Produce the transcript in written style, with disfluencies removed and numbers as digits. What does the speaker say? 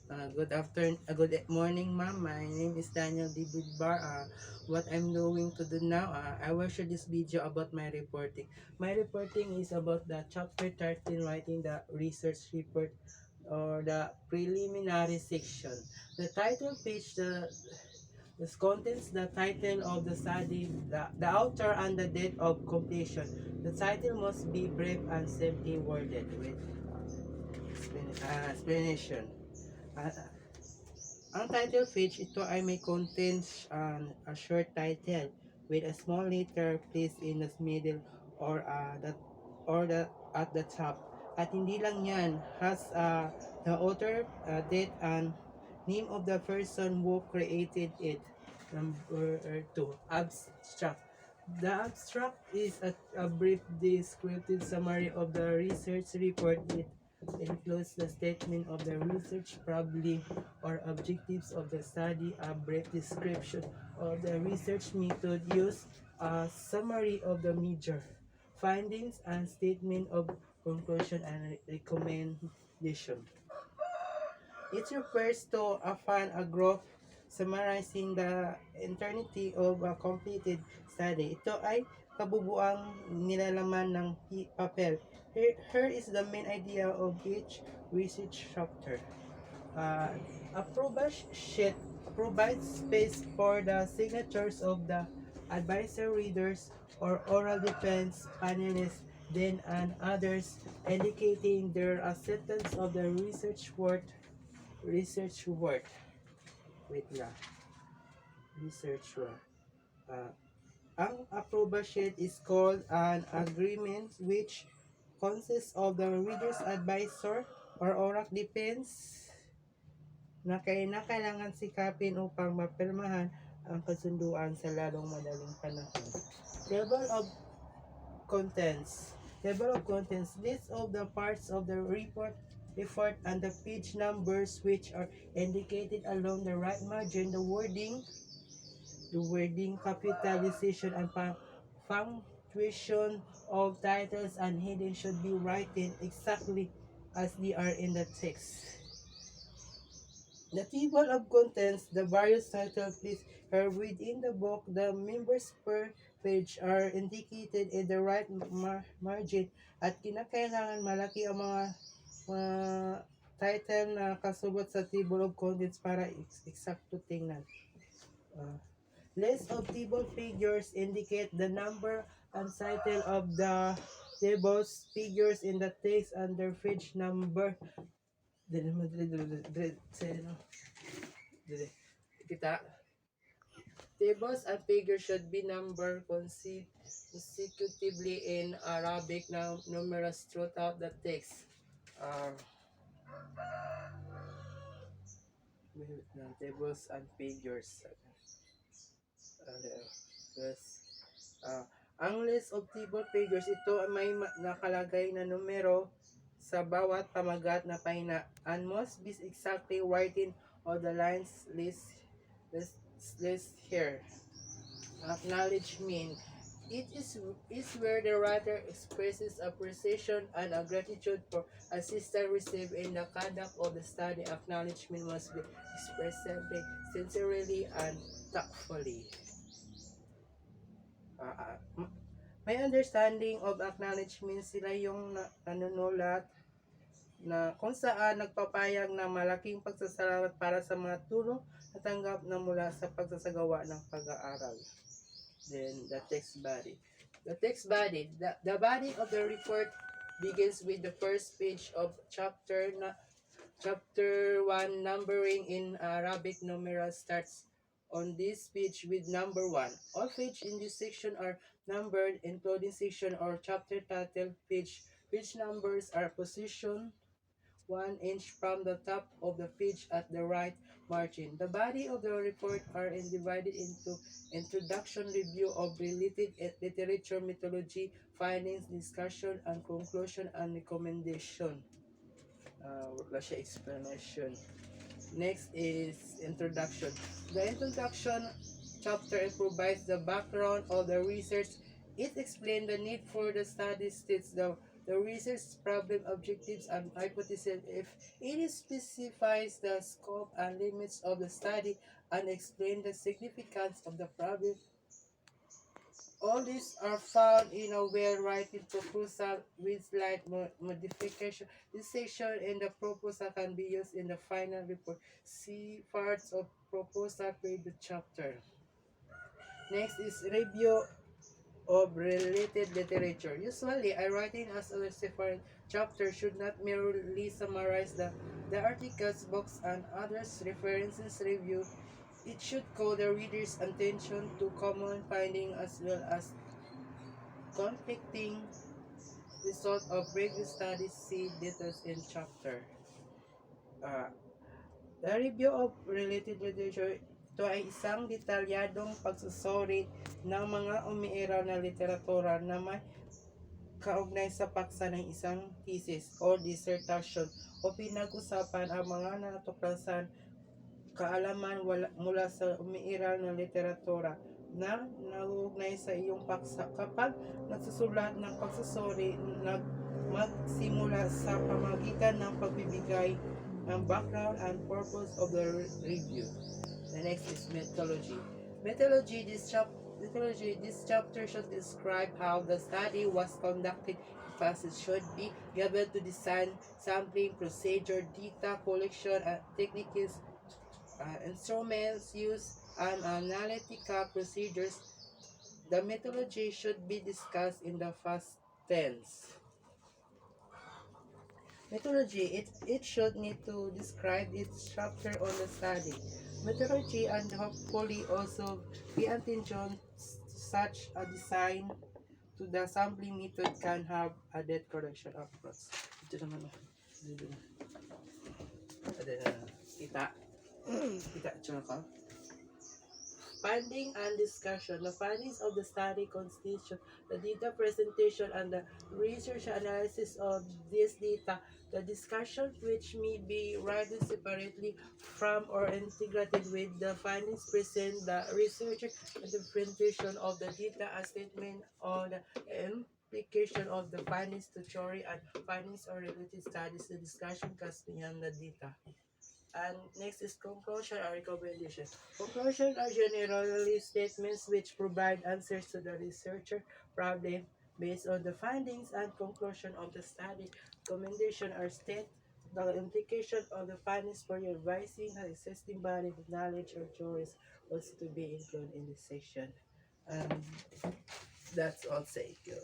Good morning, ma'am. My name is Daniel David Bar. What I'm going to do now, I will share this video about my reporting. My reporting is about the chapter 13, writing the research report or the preliminary section. The title page, this contains the title of the study, the author, and the date of completion. The title must be brief and simply worded with explanation. Uh, Ang title page, ito ay may contains a short title with a small letter placed in the middle or at the top. At hindi lang yan, has the author, date, and name of the person who created it. Number 2, abstract. The abstract is a brief descriptive summary of the research report. It includes the statement of the research problem or objectives of the study, a brief description of the research method used, a summary of the major findings, and statement of conclusion and recommendation. It refers to a graph summarizing the eternity of a completed study. Ito ay kabubuang nilalaman ng papel. Here is the main idea of each research chapter. Uh, a sheet provides space for the signatures of the advisor readers or oral defense panelists, then and others, indicating their acceptance of the research work. Wait lang. Research work. Uh, ang approval sheet is called an agreement which consists of the reader's advisor or oral defense na kailangan sikapin upang mapirmahan ang kasunduan sa lalong madaling panahon. Table of Contents. Table of Contents. List of the parts of the report and the page numbers which are indicated along the right margin. The wording, capitalization, and punctuation of titles and headings should be written exactly as they are in the text. The table of contents, the various titles listed are within the book. The members per page are indicated in the right margin at kinakailangan malaki ang mga title na kasugot sa table of contents para eksakto tingnan. List of table figures indicate the number and title of the tables. Figures in the text and their page number. Kita. Tables and figures should be numbered consecutively in Arabic numerals throughout the text. Uh, Tables and figures. Yes. Uh, ang list of table figures, ito ay may nakalagay na numero sa bawat pamagat na pahina and must be exactly written on the lines list here. Acknowledgement. It is where the writer expresses appreciation and a gratitude for assistance received in the conduct of the study. Acknowledgement must be expressed sincerely and tactfully. May understanding of acknowledgement, sila yung nanunulat na kung saan nagpapayag na malaking pagsasalamat para sa mga tulong natanggap na mula sa pagsasagawa ng pag-aaral. Then the text body. The body of the report begins with the first page of chapter 1. Numbering in Arabic numerals starts on this page with number 1. All pages in this section are numbered, including section or chapter title. Page numbers are positioned 1 inch from the top of the page at the right margin. The body of the report are divided into introduction, review of related literature, methodology, findings, discussion, and conclusion and recommendation. Wala siya explanation. Next is introduction. The introduction chapter provides the background of the research. It explains the need for the study, states the the research problem objectives and hypothesis if it specifies the scope and limits of the study and explain the significance of the problem. All these are found in a well-written proposal with slight modification. This section in the proposal can be used in the final report. See parts of proposal per the chapter. Next is review of related literature. Usually, a writing as a separate chapter should not merely summarize the articles, books, and others references review. It should call the reader's attention to common findings as well as conflicting result of previous studies. See details in chapter. Uh, the review of related literature, ito ay isang detalyadong pagsusuri ng mga umiiraw na literatura na may kaugnay sa paksa ng isang thesis o dissertation o pinag-usapan ang mga natuklasan kaalaman mula sa umiiral na literatura na nauugnay sa iyong paksa. Kapag nagsusulat ng pagsusuri, magsimula sa pamagitan ng pagbibigay ng background and purpose of the review. The next is methodology. This chapter should describe how the study was conducted. Emphasis should be given to design, sampling, procedure, data collection, and techniques, instruments used, and analytical procedures. The methodology should be discussed in the past tense. Methodology, it should need to describe its chapter on the study. Methodology and hopefully also be attention such a design to the sampling method can have added correction approach. Ito naman. Ito na. Kita. Kita. Tsura ka. Finding and discussion. The findings of the study constitute the data presentation and the research analysis of this data. The discussion, which may be written separately from or integrated with the findings, present the researcher and the presentation of the data, a statement on the implication of the findings to theory and findings or related studies. The discussion goes beyond the data. And next is conclusion or recommendation. Conclusion are generally statements which provide answers to the researcher problem based on the findings and conclusion of the study. Recommendation are state the implication of the findings for revising the existing body of knowledge or theories was to be included in this section. And that's all. Thank you.